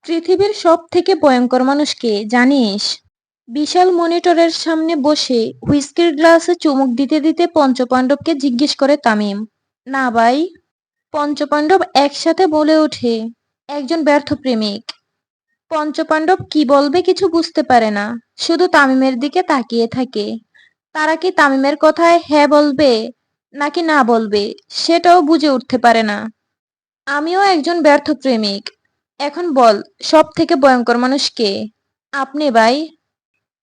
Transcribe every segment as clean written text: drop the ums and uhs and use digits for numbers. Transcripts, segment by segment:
পৃথিবীর সবথেকে ভয়ঙ্কর মানুষ কে জানিস? বিশাল মনিটরের সামনে বসে হুইস্কির গ্লাসে চুমুক দিতে দিতে পঞ্চপাণ্ডবকে জিজ্ঞেস করে তামিম। না ভাই। পঞ্চপাণ্ডব একসাথে বলে ওঠে, একজন ব্যর্থ প্রেমিক। পঞ্চপাণ্ডব কি বলবে কিছু বুঝতে পারে না, শুধু তামিমের দিকে তাকিয়ে থাকে। তারা কি তামিমের কথায় হ্যাঁ বলবে নাকি না বলবে সেটাও বুঝে উঠতে পারে না। আমিও একজন ব্যর্থ প্রেমিক। এখন বল, সব থেকে ভয়ঙ্কর মানুষ কে? আপনি ভাই।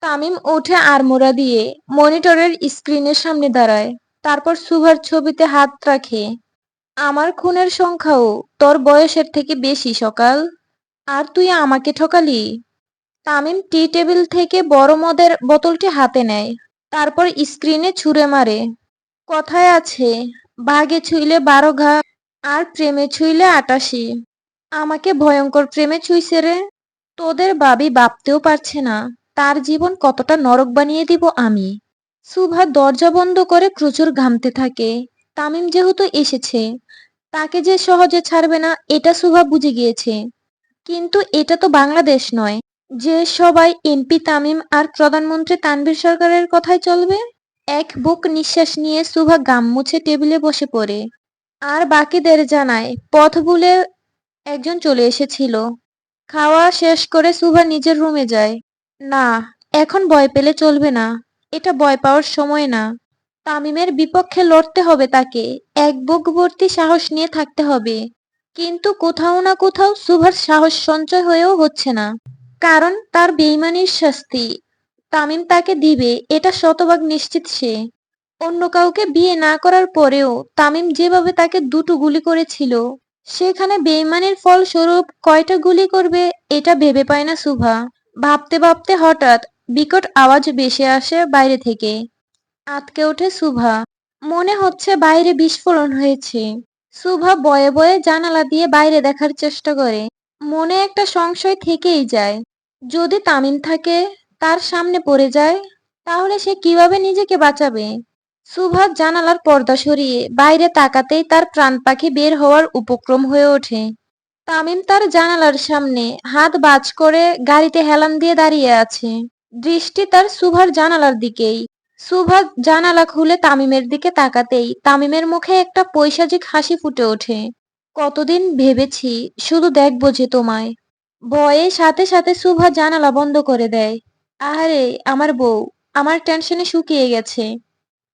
তামিম ওঠে আড়মোড়া দিয়ে মনিটরের স্ক্রিনের সামনে দাঁড়ায়। তারপর সুভার ছবিতে হাত রাখে। আমার খুনের সংখ্যাও তোর বয়সের থেকে বেশি সকাল। আর তুই আমাকে ঠকালি। তামিম টি টেবিল থেকে বড় মদের বোতলটি হাতে নেয়। তারপর স্ক্রিনে ছুঁড়ে মারে। কথায় আছে, বাঘে ছুঁইলে 12 ঘা, আর প্রেমে ছুঁইলে 88। আমাকে ভয়ঙ্কর প্রেমে ছুঁইছে রে। তোদের ভাবি ভাবতেও পারছে না তার জীবন কতটা নরক বানিয়ে দিব আমি। সুভা দরজা বন্ধ করে প্রচুর ঘামতে থাকে। তামিম যেহেতু এসেছে, তাকে যে সহজে ছাড়বে না এটা সুভা বুঝে গিয়েছে। কিন্তু এটা তো বাংলাদেশ নয়, যে সবাই এমপি তামিম আর প্রধানমন্ত্রী তানভীর সরকারের কথায় চলবে। এক বুক নিঃশ্বাস নিয়ে সুভা গাম মুছে টেবিলে বসে পড়ে। আর বাকিদের জানায় পথ ভুলে একজন চলে এসেছিল। খাওয়া শেষ করে সুভা নিজের রুমে যায়। না, এখন ভয় পেলে চলবে না। এটা ভয় পাওয়ার সময় না। তামিমের বিপক্ষে লড়তে হবে তাকে। এক বুক ভর্তি সাহস নিয়ে থাকতে হবে। কিন্তু কোথাও না কোথাও সুভার সাহস সঞ্চয় হয়েও হচ্ছে না। কারণ তার বেইমানির শাস্তি তামিম তাকে দিবে এটা শতভাগ নিশ্চিত সে। অন্য কাউকে বিয়ে না করার পরেও তামিম যেভাবে তাকে দুটো গুলি করেছিল, সেখানে বেইমানির ফলস্বরূপ কয়টা গুলি করবে এটা ভেবে পায় না সুভা। ভাবতে ভাবতে হঠাৎ বিকট আওয়াজ ভেসে আসে বাইরে থেকে। আঁতকে ওঠে সুভা। মনে হচ্ছে বাইরে বিস্ফোরণ হয়েছে। সুভা বয়ে বয়ে জানালা দিয়ে বাইরে দেখার চেষ্টা করে। মনে একটা সংশয় থেকেই যায়। যদি তামিম থাকে, তার সামনে পড়ে যায়, তাহলে সে কিভাবে নিজেকে বাঁচাবে? সুভা জানালার পর্দা সরিয়ে বাইরে তাকাতেই তার প্রাণ পাখি বের হওয়ার উপক্রম হয়ে ওঠে। তামিম তার জানালার সামনে হাত বাজ করে গাড়িতে হেলান দিয়ে দাঁড়িয়ে আছে। দৃষ্টি তার সুভার জানালার দিকেই। সুভা জানালা খুলে তামিমের দিকে তাকাতেই তামিমের মুখে একটা পৈশাচিক হাসি ফুটে ওঠে। কতদিন ভেবেছি শুধু দেখবো যে তোমায়। ভয়ে সাথে সাথে সুভা জানালা বন্ধ করে দেয়। আহারে আমার বউ, আমার টেনশনে শুকিয়ে গেছে।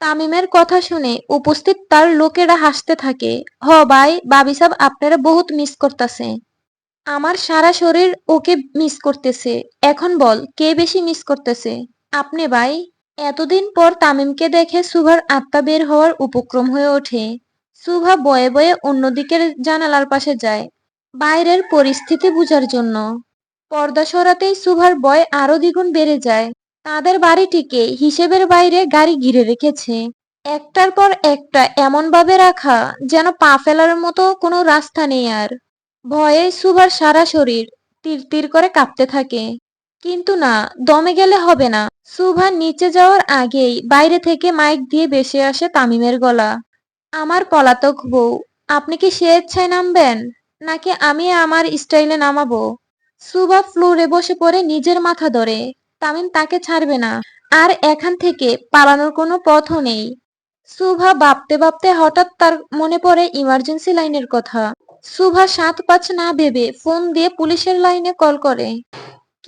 তামিমের কথা শুনে উপস্থিত তার লোকেরা হাসতে থাকে। হ ভাই, ভাবি সাব আপনারা বহুত মিস করতাছে। আমার সারা শরীর ওকে মিস করতেছে। এখন বল, কে বেশি মিস করতেছে? আপনি ভাই। এতদিন পর তামিমকে দেখে সুভার আত্মা বের হওয়ার উপক্রম হয়ে ওঠে। সুভা বয়ে বয়ে অন্যদিকের জানালার পাশে যায়, বাইরের পরিস্থিতি বুঝার জন্য। পর্দা সরাতেই সুভার ভয় আরো দ্বিগুণ বেড়ে যায়। তাদের বাড়িটিকে হিসেবের বাইরে গাড়ি ঘিরে রেখেছে। একটার পর একটা এমন ভাবে রাখা যেন পা ফেলার মতো কোনো রাস্তা নেই আর। ভয়ে সুভার সারা শরীর তীর তীর করে কাঁপতে থাকে। কিন্তু না, দমে গেলে হবে না। সুভা নিচে যাওয়ার আগেই বাইরে থেকে মাইক দিয়ে ভেসে আসে তামিমের গলা। আমার পলাতক বউ, আপনি কি স্বেচ্ছায় নামবেন নাকি আমি আমার স্টাইলে নামাবো? সুভা ফ্লোরে বসে পড়ে নিজের মাথা ধরে। তামিম তাকে ছাড়বে না। আর এখান থেকে পালানোর কোনো পথও নেই। সুভা ভাবতে ভাবতে হঠাৎ তার মনে পড়ে ইমার্জেন্সি লাইনের কথা। সুভা 7-5 না ভেবে ফোন দিয়ে পুলিশের লাইনে কল করে।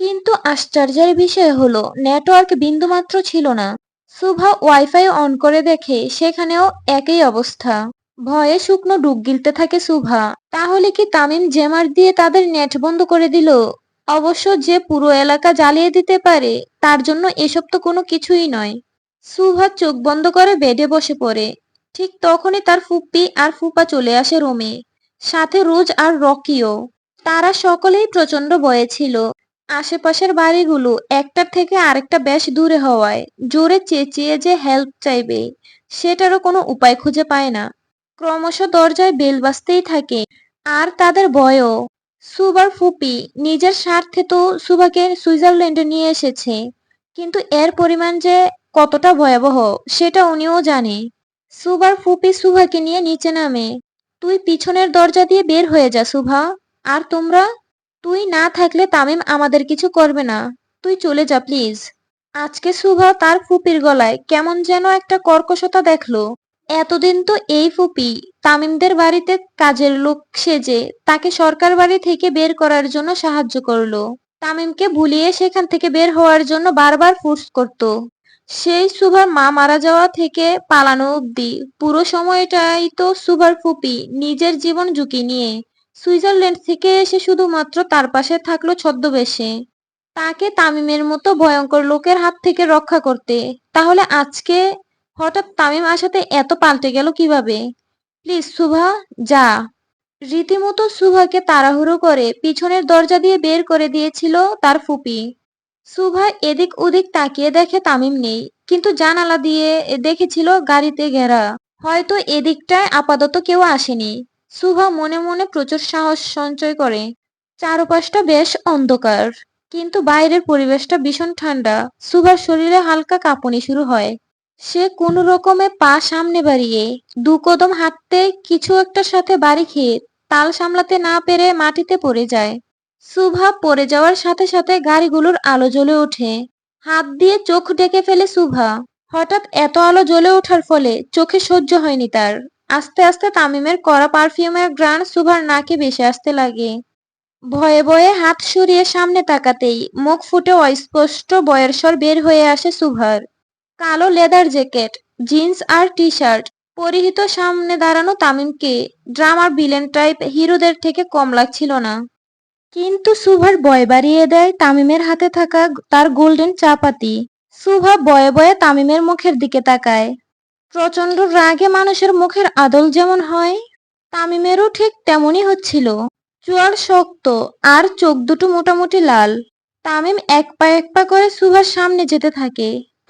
কিন্তু আশ্চর্যের বিষয় হলো নেটওয়ার্ক বিন্দুমাত্র ছিল না। সুভা ওয়াইফাই অন করে দেখে সেখানেও একই অবস্থা। ভয়ে শুকনো ডুব গিলতে থাকে সুভা। তাহলে কি তামিম জেমার দিয়ে তাদের নেট বন্ধ করে দিল? অবশ্য যে পুরো এলাকা জ্বালিয়ে দিতে পারে, তার জন্য এসব তো কোনো কিছুই নয়। সুভা চোখ বন্ধ করে বেডে বসে পড়ে। ঠিক তখনই তার ফুপ্পি আর ফুপা চলে আসে রুমে, সাথে রোজ আর রকিও। তারা সকলেই প্রচন্ড ভয়ে ছিল। আশেপাশের বাড়িগুলো একটার থেকে আরেকটা বেশ দূরে হওয়ায় জোরে চেঁচিয়ে যে হেল্প চাইবে, সেটারও কোনো উপায় খুঁজে পায় না। ক্রমশ দরজায় বেল বাজতেই থাকে। আর তাদের ভয়ও। সুবার ফুপি নিজের স্বার্থে তো সুবাকে সুইজারল্যান্ডে নিয়ে এসেছে, কিন্তু এর পরিমাণ যে কতটা ভয়াবহ সেটা উনিও জানে। সুবার ফুপি সুভাকে নিয়ে নিচে নামে। তুই পিছনের দরজা দিয়ে বের হয়ে যা সুভা। আর তোমরা? তুই না থাকলে তামিম আমাদের কিছু করবে না। তুই চলে যা প্লিজ। আজকে সুভা তার ফুপির গলায় কেমন যেন একটা কর্কশতা দেখলো। এতদিন তো এই ফুপি তামিমদের বাড়িতে কাজের লোক সেজে তাকে সরকার বাড়ি থেকে বের করার জন্য সাহায্য করলো। তামিমকে ভুলিয়ে সেখান থেকে বের হওয়ার জন্য বারবার ফোর্স করত। সেই সুভার মা মারা যাওয়া থেকে পালানো অব্দি পুরো সময়টাই তো সুভার ফুপি নিজের জীবন ঝুঁকি নিয়ে সুইজারল্যান্ড থেকে এসে শুধুমাত্র তার পাশে থাকলো ছদ্মবেশে, তাকে তামিমের মতো ভয়ঙ্কর লোকের হাত থেকে রক্ষা করতে। তাহলে আজকে হঠাৎ তামিম আসাতে এত পাল্টে গেল কিভাবে? প্লিজ সুভা, যা। রীতিমতো সুভাকে তাড়াহুড়ো করে পিছনের দরজা দিয়ে বের করে দিয়েছিল তার ফুপি। সুভা এদিক ওদিক তাকিয়ে দেখে তামিম নেই, কিন্তু জানালা দিয়ে দেখেছিল গাড়িতে ঘেরা। হয়তো এদিকটায় আপাতত কেউ আসেনি। সুভা মনে মনে প্রচুর সাহস সঞ্চয় করে। চারপাশটা বেশ অন্ধকার, কিন্তু বাইরের পরিবেশটা ভীষণ ঠান্ডা। সুভার শরীরে হালকা কাঁপুনি শুরু হয়। সে কোনো রকমে পা সামনে বাড়িয়ে দু কদম হাঁটতে কিছু একটার সাথে বাড়ি খেয়ে তাল সামলাতে না পেরে মাটিতে পড়ে যায়। সুভা পড়ে যাওয়ার সাথে সাথে গাড়িগুলোর আলো জ্বলে ওঠে। হাত দিয়ে চোখ ঢেকে ফেলে সুভা। হঠাৎ এত আলো জ্বলে ওঠার ফলে চোখে সহ্য হয়নি তার। আস্তে আস্তে তামিমের কড়া পারফিউমের ঘ্রাণ সুভার নাকে ভেসে আসতে লাগে। ভয়ে ভয়ে হাত সরিয়ে সামনে তাকাতেই মুখ ফুটে অস্পষ্ট বয়ের স্বর বের হয়ে আসে সুভার। কালো লেদার জ্যাকেট, জিন্স আর টি শার্ট পরিহিত সামনে দাঁড়ানো তামিমকে ড্রামার ভিলেন টাইপ হিরোদের থেকে কম লাগছিল না। কিন্তু সুভার ভয় বাড়িয়ে দেয় তামিমের হাতে থাকা তার গোল্ডেন চাপাতি। সুভা ভয়ে ভয়ে তামিমের মুখের দিকে তাকায়। প্রচন্ড রাগে মানুষের মুখের আদল যেমন হয়, তামিমেরও ঠিক তেমনই হচ্ছিল। চোয়াল শক্ত আর চোখ দুটো মোটামুটি লাল। তামিম এক পা করে সুভার সামনে যেতে থাকে,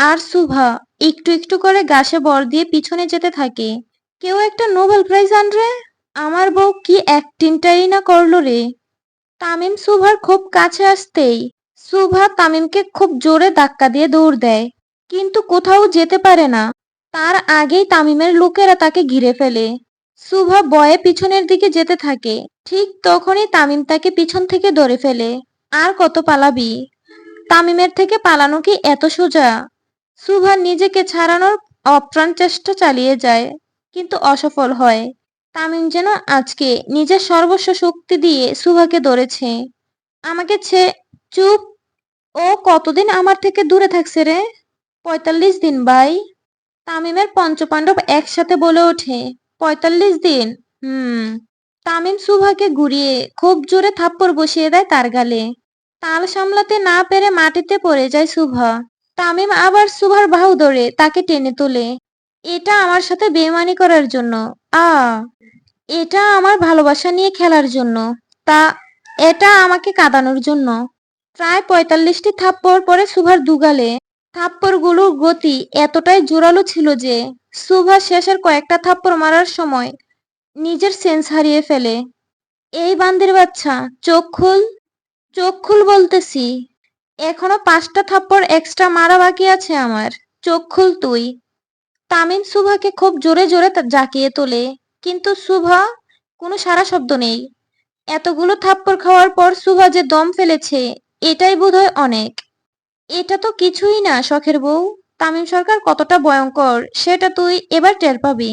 আর সুভা একটু একটু করে গাছে ভর দিয়ে পিছনে যেতে থাকে। কেউ একটা নোবেল প্রাইজ আনরে, আমার বউ কি অ্যাক্টিংটাই না করলো রে। তামিম সুভার খুব কাছে আসতেই সুভা তামিমকে খুব জোরে ধাক্কা দিয়ে দৌড় দেয়, কিন্তু কোথাও যেতে পারে না। তার আগেই তামিমের লোকেরা তাকে ঘিরে ফেলে। সুভা ভয়ে পিছনের দিকে যেতে থাকে। ঠিক তখনই তামিম তাকে পিছন থেকে ধরে ফেলে। আর কত পালাবি? তামিমের থেকে পালানো কি এত সোজা? সুভা নিজেকে ছাড়ানোর অপ্রাণ চেষ্টা চালিয়ে যায়, কিন্তু অসফল হয়। তামিম যেন আজকে নিজের সর্বস্ব শক্তি দিয়ে সুভাকে ধরেছে। আমাকে চুপ। ও কতদিন আমার থেকে দূরে থাকছে রে? ৪৫ দিন ভাই। তামিমের পঞ্চপাণ্ডব একসাথে বলে ওঠে। ৪৫ দিন? হুম। তামিম সুভাকে ঘুরিয়ে খুব জোরে থাপ্পড় বসিয়ে দেয় তার গালে। তাল সামলাতে না পেরে মাটিতে পড়ে যায় সুভা। তামিম আবার সুভার বাহু ধরে তাকে টেনে তোলে। এটা আমার সাথে বেইমানি করার জন্য। আ এটা আমার ভালোবাসা নিয়ে খেলার জন্য। তা এটা আমাকে কাঁদানোর জন্য। প্রায় ৪৫টি থাপ্পড় পরে সুভার দুগালে। থাপ্পড়গুলোর গতি এতটাই জোরালো ছিল যে সুভা শেষের কয়েকটা থাপ্পড় মারার সময় নিজের সেন্স হারিয়ে ফেলে। এই বান্দির বাচ্চা, চোখ খুল। চোখ খুল বলতেছি। এখনো ৫টা থাপ্পড় এক্সট্রা মারা বাকি আছে আমার। চোখ খুল তুই। তামিম সুভাকে খুব জোরে জোরে জাকিয়ে তোলে, কিন্তু সুভা কোনো সাড়া শব্দ নেই। এতগুলো থাপ্পড় খাওয়ার পর সুভা যে দম ফেলেছে, এটাই বোধহয় অনেক। এটা তো কিছুই না শখের বউ। তামিম সরকার কতটা ভয়ঙ্কর সেটা তুই এবার টের পাবি।